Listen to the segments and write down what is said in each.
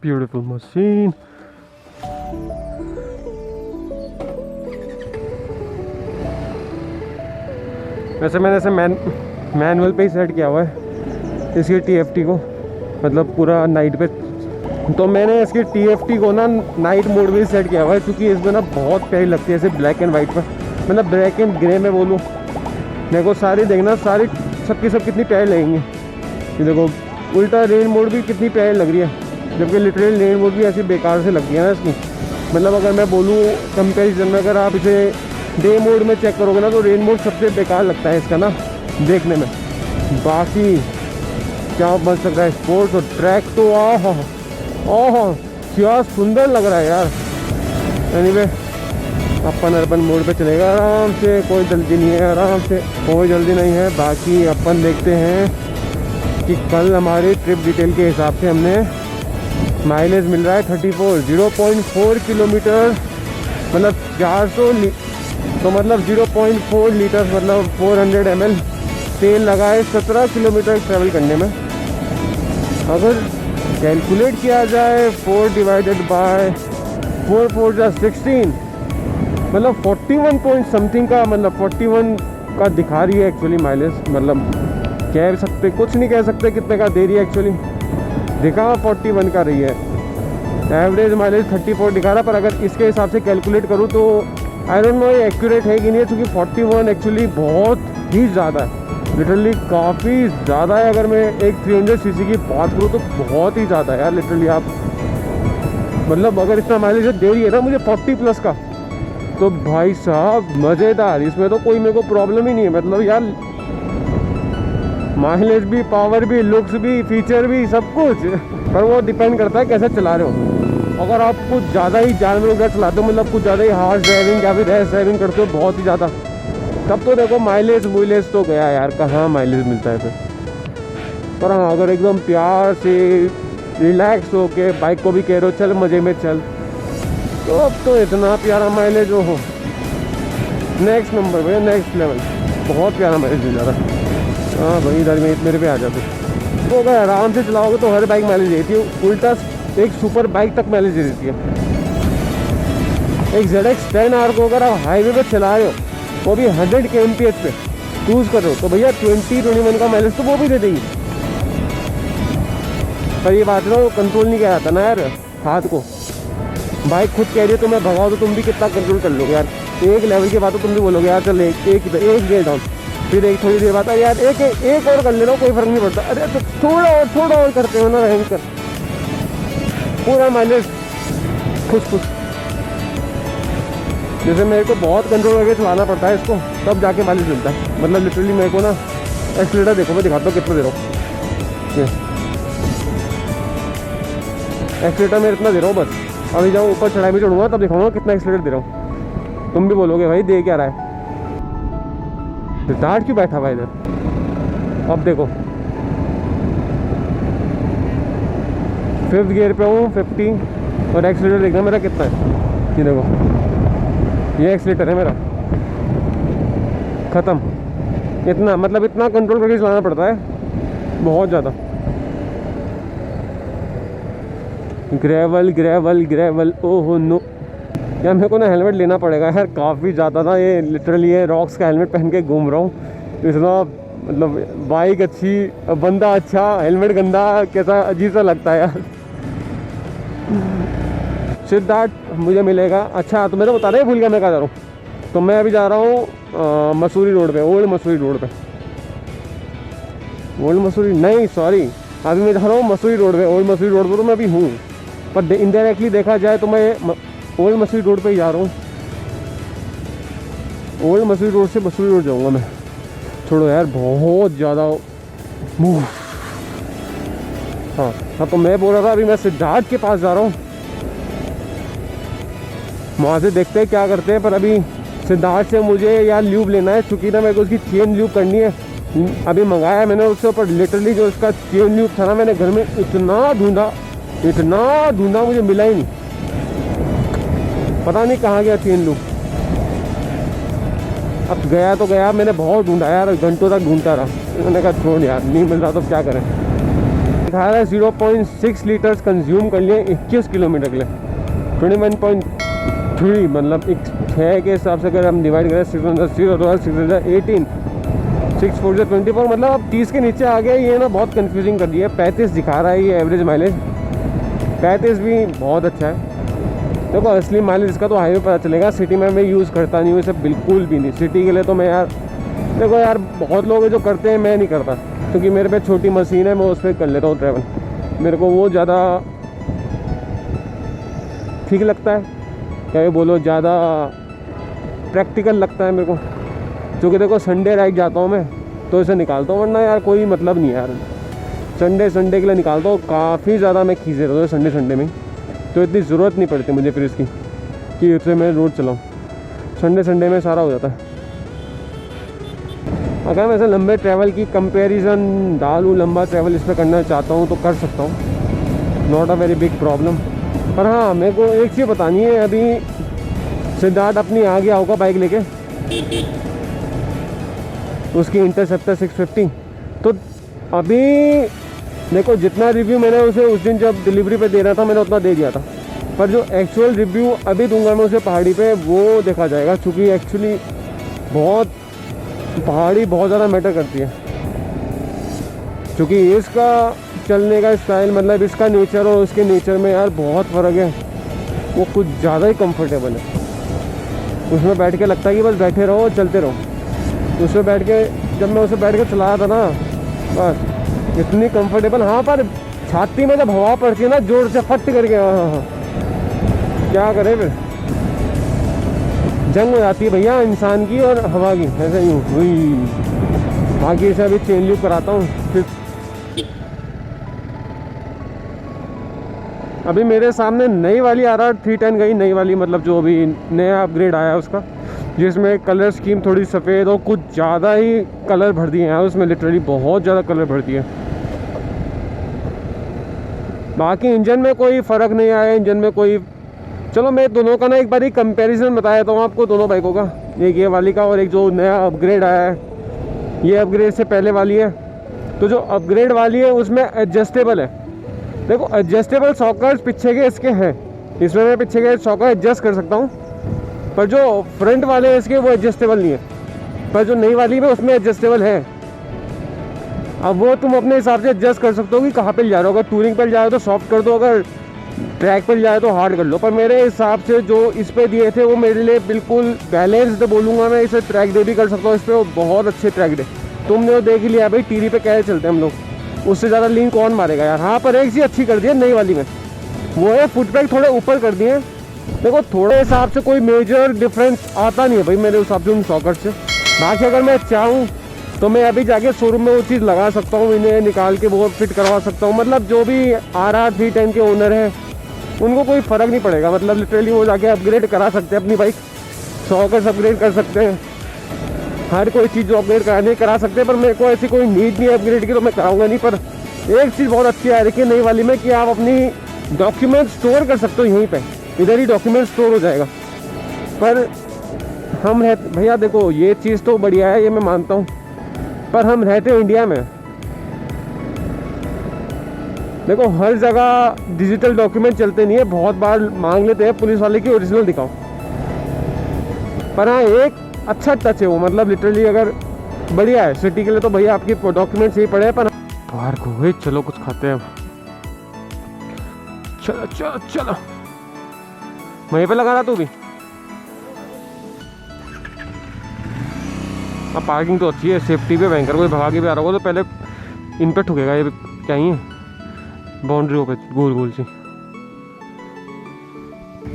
Beautiful machine. वैसे मैंने ऐसे मैनुअल पे ही सेट किया हुआ है इसकी TFT को, मतलब पूरा नाइट पे। तो मैंने इसकी TFT को ना नाइट मोड में ही सेट किया हुआ है, क्योंकि इसमें ना बहुत प्यारी लगती है ऐसे ब्लैक एंड वाइट पर, मतलब ब्लैक एंड ग्रे में बोलूँ। मेरे को सारी देखना, सारी सबकी सब कितनी प्यारी लगेंगी। ये देखो उल्टा रेन मोड भी कितनी प्यारी लग रही है, जबकि लिटरली रेन मोड भी ऐसी बेकार से लगती है ना इसकी। मतलब अगर मैं बोलूँ कंपेरिजन में, अगर आप इसे डे मोड में चेक करोगे ना तो रेन मोड सबसे बेकार लगता है इसका ना देखने में। बाकी क्या बन सकता है स्पोर्ट्स और ट्रैक तो ओह क्या सुंदर लग रहा है यार। एनीवे अपन अर्बन मोड पे चलेगा आराम से, कोई जल्दी नहीं है, आराम से कोई जल्दी नहीं है। बाकी अपन देखते हैं कि कल हमारी ट्रिप डिटेल के हिसाब से हमने माइलेज मिल रहा है 0.4 किलोमीटर, मतलब 400 तो मतलब 0.4 लीटर, मतलब 400 ml तेल लगा है 17 किलोमीटर ट्रैवल करने में। अगर कैलकुलेट किया जाए 4 डिवाइडेड बाय 4 4 जा 16, मतलब 41 पॉइंट समथिंग का, मतलब 41 का दिखा रही है एक्चुअली माइलेज। मतलब कह सकते, कुछ नहीं कह सकते कितने का दे रही है एक्चुअली, दिखा 41 का रही है। एवरेज माइलेज 34 दिखा रहा, पर अगर इसके हिसाब से कैलकुलेट करूँ तो आई डोंट नो ये एक्यूरेट है कि नहीं है, क्योंकि 41 एक्चुअली बहुत ही ज़्यादा है, लिटरली काफ़ी ज़्यादा है। अगर मैं एक 300 सीसी की बात करूँ तो बहुत ही ज़्यादा है यार लिटरली। आप मतलब अगर इतना माइलेज दे रही है ना मुझे 40 प्लस का, तो भाई साहब मज़ेदार, इसमें तो कोई मेरे को प्रॉब्लम ही नहीं है। मतलब यार माइलेज भी, पावर भी, लुक्स भी, फीचर भी, सब कुछ। पर वो डिपेंड करता है कैसे चला रहे हो। अगर आप कुछ ज़्यादा ही जानवरों का चलाते हो, मतलब कुछ ज़्यादा ही हार्ड ड्राइविंग या फिर रैश ड्राइविंग करते हो बहुत ही ज़्यादा, तब तो देखो माइलेज तो गया यार, कहाँ माइलेज मिलता है फिर। पर हाँ अगर एकदम प्यार से रिलैक्स हो के बाइक को भी कह रहे हो चल मज़े में चल, तो अब तो इतना प्यारा माइलेज हो नेक्स्ट नंबर भैया, नेक्स्ट लेवल, बहुत प्यारा माइलेज मिल जा रहा है। हाँ भाई इधर में मेरे पे आ जाते, तो अगर आराम से चलाओगे तो हर बाइक माइलेज देती है, उल्टा एक सुपर बाइक तक माइलेज दे देती है। एक ZX 10R को अगर आप हाईवे पे चला रहे हो, वो भी 100 kmph पे चूज़ कर रहे हो, तो भैया 20-21 का माइलेज तो वो भी दे देगी। पर ये बात ना वो कंट्रोल नहीं किया जाता ना यार हाथ को। बाइक खुद कह रही है तो मैं भगाओ, तो तुम भी कितना कंट्रोल कर लोगे यार। एक लेवल के बाद तो तुम भी बोलोगे यार चल एक गेयर डाउन, फिर एक थोड़ी देर बाद अरे यार एक और कर ले लो, कोई फ़र्क नहीं पड़ता। अरे तो थोड़ा और करते हो ना रहम कर, पूरा माइलेज खुश। जैसे मेरे को बहुत कंट्रोल करके चलाना पड़ता है इसको, तब जाके माइलेज मिलता है। मतलब लिटरली मेरे को ना एक्सीलेटर देखो, मैं दिखाता हूँ कितना दे रहा हूँ। ये एक्सीलेटर मैं इतना दे रहा हूँ बस, अभी जब ऊपर चढ़ाई में चढ़ूँगा तब दिखाऊंगा कितना एक्सीलेटर दे रहा हूँ। तुम भी बोलोगे भाई दे क्या रहा है, सिद्धार्थ क्यों बैठा हुआ इधर। अब देखो 5th गियर पे हूँ 50, और एक्सीलेटर देखना मेरा कितना है। ये देखो ये एक्सीलेटर है मेरा, ख़त्म। इतना मतलब इतना कंट्रोल करके चलाना पड़ता है, बहुत ज़्यादा। ग्रेवल ओहो नो यार, मेरे को ना हेलमेट लेना पड़ेगा यार, काफ़ी ज़्यादा ना ये लिटरली ये रॉक्स का हेलमेट पहन के घूम रहा हूँ इतना। मतलब बाइक अच्छी, बंदा अच्छा, हेलमेट गंदा, कैसा अजीब सा लगता है यार। सिद्धार्थ मुझे मिलेगा। अच्छा तो मेरे को बता रहे भूल गया मैं कहाँ जा रहा हूँ। तो मैं अभी जा रहा हूँ मसूरी रोड पे, ओल्ड मसूरी रोड पे। ओल्ड मसूरी नहीं सॉरी, अभी मैं जा रहा हूँ मसूरी रोड पे। ओल्ड मसूरी रोड पर तो मैं अभी हूँ, पर इनडायरेक्टली देखा जाए तो मैं ओल्ड मसूरी रोड पे ही जा रहा हूँ। ओल्ड मसूरी रोड से मसूरी रोड जाऊँगा मैं। छोड़ो यार बहुत ज़्यादा हाँ तो मैं बोल रहा था अभी मैं सिद्धार्थ के पास जा रहा हूँ, वहाँ से देखते हैं क्या करते हैं। पर अभी सिद्धार्थ से मुझे यार ल्यूब लेना है, चूँकि ना मेरे को उसकी चेन ल्यूब करनी है। अभी मंगाया मैंने उससे, पर लिटरली जो उसका चेन ल्यूब था ना, मैंने घर में इतना ढूंढा मुझे मिला ही नहीं, पता नहीं कहाँ गया चेन ल्यूब। अब गया तो गया, मैंने बहुत ढूंढा यार, घंटों तक ढूंढता रहा। मैंने कहा छोड़ यार नहीं मिल रहा तो क्या करें। दिखा रहा है 0.6 लीटर्स कंज्यूम कर लिए 21 किलोमीटर के लिए। 21.3 मतलब 6 के हिसाब से अगर हम डिवाइड करें 618 6 4 24 मतलब अब 30 के नीचे आ गया। ये ना बहुत कंफ्यूजिंग कर दिया है। 35 दिखा रहा है ये एवरेज माइलेज। 35 भी बहुत अच्छा है। देखो असली माइलेज इसका तो हाईवे पता चलेगा, सिटी में मैं यूज़ करता नहीं हूँ इसे बिल्कुल भी नहीं। सिटी के लिए तो मैं यार देखो यार बहुत लोग हैं जो करते हैं, मैं नहीं करता क्योंकि मेरे पे छोटी मशीन है, मैं उस पर कर लेता हूँ ट्रैवल। मेरे को वो ज़्यादा ठीक लगता है, क्या ये बोलो ज़्यादा प्रैक्टिकल लगता है मेरे को। क्योंकि देखो संडे राइड जाता हूँ मैं तो इसे निकालता हूँ, वरना यार कोई मतलब नहीं यार। संडे के लिए निकालता हूँ, काफ़ी ज़्यादा मैं खींच देता हूँ संडे में, तो इतनी ज़रूरत नहीं पड़ती मुझे फिर इसकी कि उससे मैं रोड चलाऊँ। संडे में सारा हो जाता है। अगर मैं ऐसे लंबे ट्रैवल की कंपैरिजन डालूँ, लंबा ट्रैवल इस पर करना चाहता हूँ तो कर सकता हूँ, not a very big problem. पर हाँ मेरे को एक चीज़ बतानी है, अभी सिद्धार्थ अपनी आ गया होगा बाइक लेके, उसकी इंटरसेप्टर 650। तो अभी देखो जितना रिव्यू मैंने उसे उस दिन जब डिलीवरी पे दे रहा था मैंने उतना दे दिया था, पर जो एक्चुअल रिव्यू अभी दूंगा मैं उसे पहाड़ी पे वो देखा जाएगा। क्योंकि एक्चुअली पहाड़ी बहुत ज़्यादा मैटर करती है। क्योंकि इसका चलने का स्टाइल मतलब इसका नेचर और उसके नेचर में यार बहुत फ़र्क है। वो कुछ ज़्यादा ही कंफर्टेबल है, उसमें बैठ के लगता है कि बस बैठे रहो चलते रहो। उसमें बैठ के जब मैं उसे बैठ के चलाया था ना, बस इतनी कंफर्टेबल। हाँ पर छाती में जब हवा पड़ती है ना जोर से फट करके, हाँ क्या करें फिर, जंग हो जाती है भैया इंसान की और हवा की, ऐसे यूँ हुई। बाकी से अभी चेन लूप कराता हूँ फिर। अभी मेरे सामने नई वाली RR 310 गई, नई वाली मतलब जो अभी नया अपग्रेड आया है उसका, जिसमें कलर स्कीम थोड़ी सफ़ेद और कुछ ज़्यादा ही कलर भर दिए हैं उसमें, लिटरली बहुत ज़्यादा कलर भर दिए। बाकी इंजन में कोई फ़र्क नहीं आया, इंजन में कोई। चलो मैं दोनों का ना एक बार ही कंपैरिजन बता देता हूँ आपको, दोनों बाइकों का, एक ये वाली का और एक जो नया अपग्रेड आया है। ये अपग्रेड से पहले वाली है, तो जो अपग्रेड वाली है उसमें एडजस्टेबल है। देखो एडजस्टेबल सॉकेट्स पीछे के इसके हैं, इसमें मैं पीछे के सॉकेट एडजस्ट कर सकता हूँ, पर जो फ्रंट वाले हैं इसके वो एडजस्टेबल नहीं है। पर जो नई वाली में उसमें एडजस्टेबल है। अब वो तुम अपने हिसाब से एडजस्ट कर सकते हो कि कहाँ पे जा रहे हो। अगर टूरिंग पर जा रहे हो तो सॉफ्ट कर दो, अगर ट्रैक पर जाए तो हार्ड कर लो। पर मेरे हिसाब से जो इस पे दिए थे वो मेरे लिए बिल्कुल बैलेंस्ड बोलूँगा मैं। इसे ट्रैक डे भी कर सकता हूँ इस पर, बहुत अच्छे ट्रैक डे। तुमने वो देख ही लिया भाई टीरी पे कैसे चलते हैं हम लोग, उससे ज़्यादा लीन कौन मारेगा यार। हाँ पर एक चीज़ अच्छी कर दी है नई वाली में, वो है फुट पैक थोड़े ऊपर कर दिए। देखो थोड़े हिसाब से कोई मेजर डिफरेंस आता नहीं है भाई मेरे हिसाब से उन सॉकेट से। बाकी अगर मैं चाहूँ तो मैं अभी जाके शोरूम में वो चीज़ लगा सकता हूँ, इन्हें निकाल के वो फिट करवा सकता हूँ। मतलब जो भी RR 310 के ओनर हैं उनको कोई फ़र्क नहीं पड़ेगा। मतलब लिटरली वो जाके अपग्रेड करा सकते हैं अपनी बाइक, सॉकेट्स अपग्रेड कर सकते हैं, हर कोई चीज़ जो अपग्रेड कराने करा सकते हैं। पर मेरे को ऐसी कोई नीड नहीं है अपग्रेड की, तो मैं कराऊंगा नहीं। पर एक चीज़ बहुत अच्छी आ रही है नई वाली में कि आप अपनी डॉक्यूमेंट स्टोर कर सकते हो यहीं पे, इधर ही डॉक्यूमेंट स्टोर हो जाएगा। पर हम रहते भैया, देखो ये चीज़ तो बढ़िया है, ये मैं मानता हूँ, पर हम रहते इंडिया में। देखो हर जगह डिजिटल डॉक्यूमेंट चलते नहीं है, बहुत बार मांग लेते हैं पुलिस वाले की ओरिजिनल दिखाओ। पर हाँ एक अच्छा टच है वो, मतलब लिटरली अगर बढ़िया है सिटी के लिए तो भैया आपकी डॉक्यूमेंट सही पड़े। पर बाहर को हुई, चलो कुछ खाते हैं अब। चलो चलो चलो, वहीं पे लगा रहा तू भी। अब पार्किंग तो अच्छी है, सेफ्टी पे भयंकर, कोई भगा के भी आ रहा होगा तो पहले इन पे ठुकेगा। ये क्या ही है बाउंड्री पे गोल गोल सी।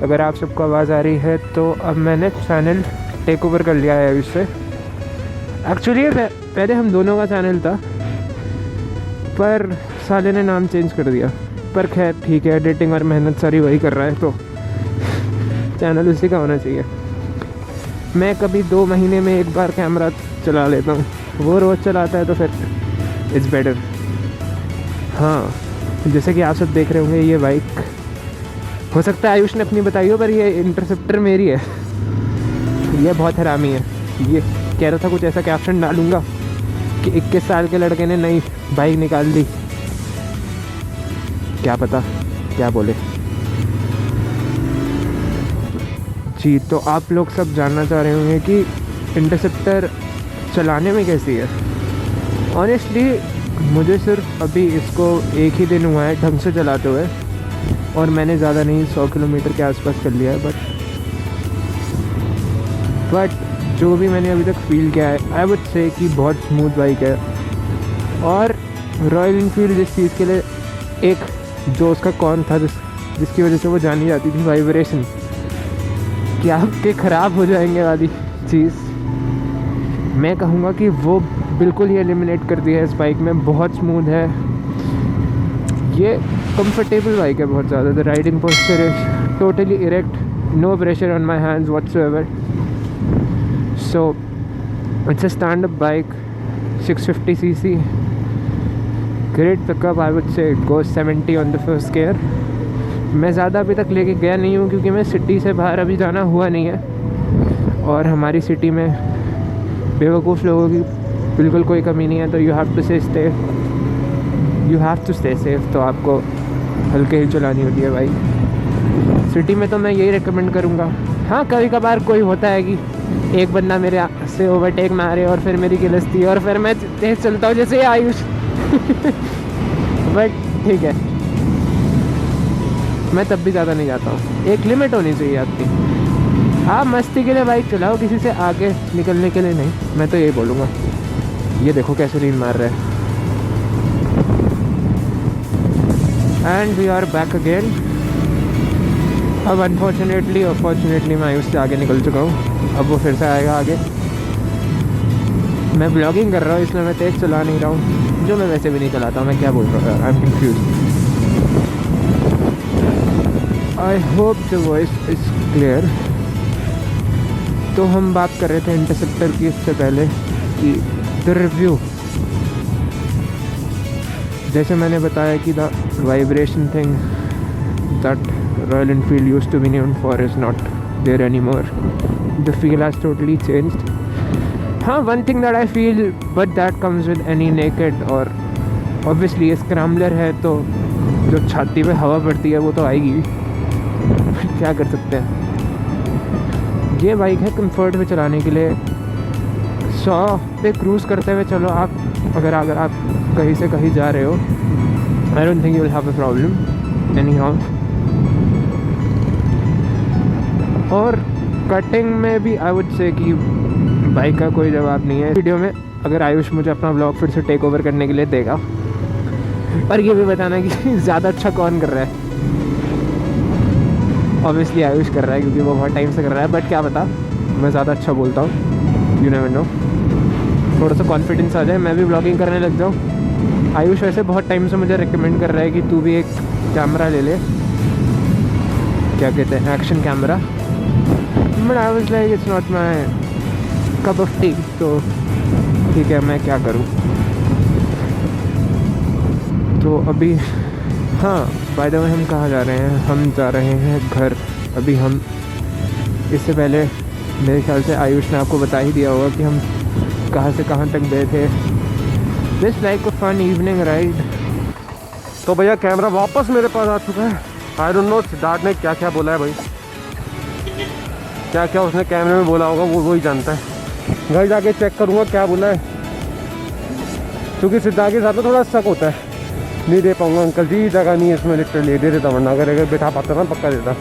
अगर आप सबको आवाज़ आ रही है तो अब मैंने चैनल टेक ओवर कर लिया है इससे। एक्चुअली पहले हम दोनों का चैनल था, पर साले ने नाम चेंज कर दिया। पर खैर ठीक है, एडिटिंग और मेहनत सारी वही कर रहा है तो चैनल उसी का होना चाहिए। मैं कभी 2 महीने में एक बार कैमरा चला लेता हूँ, वो रोज़ चलाता है तो फिर इट्स बेटर। हाँ जैसे कि आप सब देख रहे होंगे, ये बाइक हो सकता है आयुष ने अपनी बताई हो, पर ये इंटरसेप्टर मेरी है। ये बहुत हरामी है। ये कह रहा था कुछ ऐसा कैप्शन डालूंगा कि 21 साल के लड़के ने नई बाइक निकाल दी। क्या पता क्या बोले। जी, तो आप लोग सब जानना चाह रहे होंगे कि इंटरसेप्टर चलाने में कैसी है। ऑनेस्टली मुझे सिर्फ अभी इसको एक ही दिन हुआ है ढंग से चलाते हुए, और मैंने ज़्यादा नहीं 100 किलोमीटर के आसपास कर लिया है। बट जो भी मैंने अभी तक फील किया है, आई वुड से कि बहुत स्मूथ बाइक है। और रॉयल इनफील्ड जिस चीज़ के लिए एक जो उसका कौन था जिसकी वजह से वो जानी जाती थी, वाइब्रेशन, कि आपके ख़राब हो जाएंगे वाली चीज़, मैं कहूँगा कि वो बिल्कुल ही एलिमिनेट कर दिया है इस बाइक में। बहुत स्मूथ है, ये कंफर्टेबल बाइक है बहुत ज़्यादा। The riding posture is totally erect, no pressure on my hands whatsoever. So it's a stand up bike, 650 cc, great pickup. I would say go 70 on the first gear. मैं ज़्यादा अभी तक लेके गया नहीं हूँ क्योंकि मैं सिटी से बाहर अभी जाना हुआ नहीं है, और हमारी सिटी में बेवकूफ़ लोगों की बिल्कुल कोई कमी नहीं है। तो you have to stay safe. तो आपको हल्के ही चलानी होती है बाइक। सिटी में तो मैं यही रिकमेंड करूँगा। हाँ, कभी कभार कोई होता है कि एक बंदा मेरे से ओवरटेक मारे और फिर मेरी गिलस्ती और फिर मैं तेज़ चलता हूँ जैसे आयुष। बट ठीक है, मैं तब भी ज़्यादा नहीं जाता हूँ। एक लिमिट होनी चाहिए आपकी। आप मस्ती के लिए बाइक चलाओ, किसी से आगे निकलने के लिए नहीं। मैं तो यही बोलूँगा। ये देखो कैसे रीन मार रहा है। And we are back again. अब अनफॉर्चुनेटली और फॉर्चुनेटली मैं उससे आगे निकल चुका हूँ। अब वो फिर से आएगा आगे। मैं ब्लॉगिंग कर रहा हूँ इसलिए मैं तेज़ चला नहीं रहा हूँ, जो मैं वैसे भी नहीं चलाता हूँ। मैं क्या बोल रहा हूँ, I am confuse. I hope the voice is clear. तो हम बात कर रहे थे इंटरसेप्टर की इससे पहले कि द रिव्यू, जैसे मैंने बताया कि the vibration thing that Royal Enfield used to be known for is not there anymore. The feel has totally changed. हाँ, one thing that I feel, but that comes with any naked, और obviously ये scrambler है तो जो छाती पे हवा पड़ती है वो तो आएगी। क्या कर सकते हैं। ये बाइक है कंफर्ट में चलाने के लिए। 100 पे क्रूज़ करते हुए चलो आप, अगर आप कहीं से कहीं जा रहे हो, I don't think you will have a problem anyhow। और कटिंग में भी आई वुड से कि बाइक का कोई जवाब नहीं है। वीडियो में अगर आयुष मुझे अपना ब्लॉग फिर से टेक ओवर करने के लिए देगा, पर ये भी बताना कि ज़्यादा अच्छा कौन कर रहा है। ऑब्वियसली आयुष कर रहा है क्योंकि वो बहुत टाइम से कर रहा है, बट क्या पता मैं ज़्यादा अच्छा बोलता हूँ, यू नेवर नो। थोड़ा सा कॉन्फिडेंस आ जाए, मैं भी ब्लॉगिंग करने लग जाऊँ। आयुष वैसे बहुत टाइम से मुझे रिकमेंड कर रहा है कि तू भी एक कैमरा ले ले, क्या कहते हैं, action camera. But I was like it's not my cup of T, तो ठीक है, मैं क्या करूँ। तो अभी हाँ, बाय द वे हम कहाँ जा रहे हैं? हम जा रहे हैं घर। अभी हम, इससे पहले मेरे ख्याल से आयुष ने आपको बता ही दिया होगा कि हम कहाँ से कहाँ तक गए थे। This like a fun evening ride. तो भैया कैमरा वापस मेरे पास आ चुका है। आई डोंट नो सिद्धार्थ ने क्या क्या बोला है भाई, क्या क्या उसने कैमरे में बोला होगा वो ही जानता है। घर जाके चेक करूँगा क्या बोला है, क्योंकि सिद्धार्थ के साथ में थोड़ा शक होता है। नहीं दे पाऊँगा अंकल जी, जगह नहीं है इसमें, लिटरली दे देता, वरना अगर बिठा पाता ना पक्का देता।